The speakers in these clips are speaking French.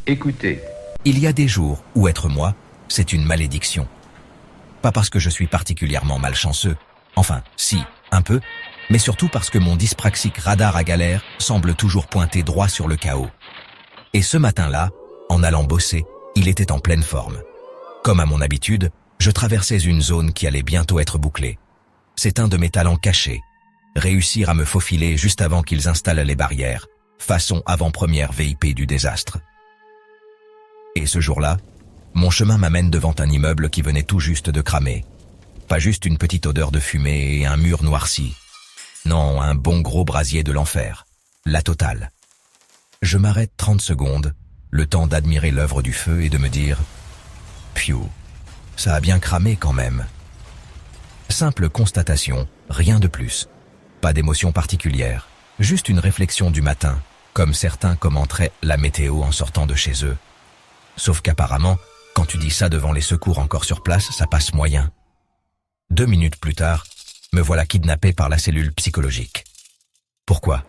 Écoutez. Il y a des jours où être moi, c'est une malédiction. Pas parce que je suis particulièrement malchanceux, enfin, si, un peu, mais surtout parce que mon dyspraxique radar à galère semble toujours pointer droit sur le chaos. Et ce matin-là, en allant bosser, il était en pleine forme. Comme à mon habitude, je traversais une zone qui allait bientôt être bouclée. C'est un de mes talents cachés, réussir à me faufiler juste avant qu'ils installent les barrières, façon avant-première VIP du désastre. Et ce jour-là, mon chemin m'amène devant un immeuble qui venait tout juste de cramer. Pas juste une petite odeur de fumée et un mur noirci. Non, un bon gros brasier de l'enfer. La totale. Je m'arrête 30 secondes, le temps d'admirer l'œuvre du feu et de me dire « Piou, ça a bien cramé quand même ». Simple constatation, rien de plus. Pas d'émotion particulière, juste une réflexion du matin, comme certains commenteraient la météo en sortant de chez eux. Sauf qu'apparemment, quand tu dis ça devant les secours encore sur place, ça passe moyen. 2 minutes plus tard, me voilà kidnappé par la cellule psychologique. Pourquoi?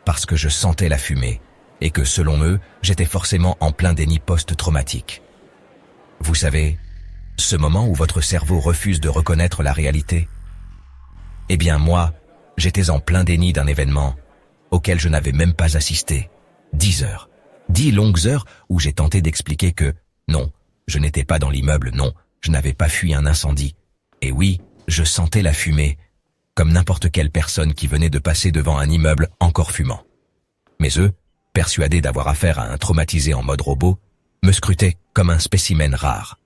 Parce que je sentais la fumée, et que selon eux, j'étais forcément en plein déni post-traumatique. Vous savez, ce moment où votre cerveau refuse de reconnaître la réalité? Eh bien moi, j'étais en plein déni d'un événement auquel je n'avais même pas assisté. 10 heures. 10 longues heures où j'ai tenté d'expliquer que, non, je n'étais pas dans l'immeuble, non, je n'avais pas fui un incendie. Et oui, je sentais la fumée, comme n'importe quelle personne qui venait de passer devant un immeuble encore fumant. Mais eux, persuadés d'avoir affaire à un traumatisé en mode robot, me scrutaient comme un spécimen rare.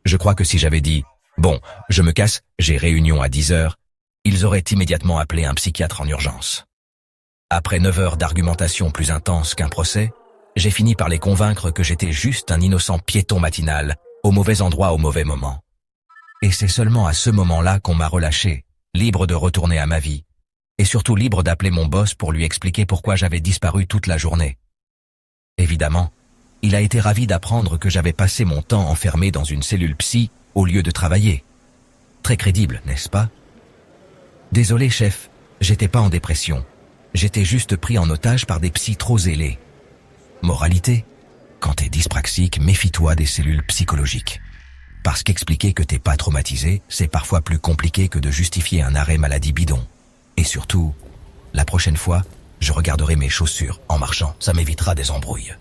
Je crois que si j'avais dit « Bon, je me casse, j'ai réunion à 10 heures », ils auraient immédiatement appelé un psychiatre en urgence. Après 9 heures d'argumentation plus intense qu'un procès, j'ai fini par les convaincre que j'étais juste un innocent piéton matinal, au mauvais endroit au mauvais moment. Et c'est seulement à ce moment-là qu'on m'a relâché, libre de retourner à ma vie, et surtout libre d'appeler mon boss pour lui expliquer pourquoi j'avais disparu toute la journée. Évidemment, il a été ravi d'apprendre que j'avais passé mon temps enfermé dans une cellule psy au lieu de travailler. Très crédible, n'est-ce pas? Désolé, chef, j'étais pas en dépression. J'étais juste pris en otage par des psys trop zélés. Moralité, quand t'es dyspraxique, méfie-toi des cellules psychologiques. Parce qu'expliquer que t'es pas traumatisé, c'est parfois plus compliqué que de justifier un arrêt maladie bidon. Et surtout, la prochaine fois, je regarderai mes chaussures en marchant, ça m'évitera des embrouilles.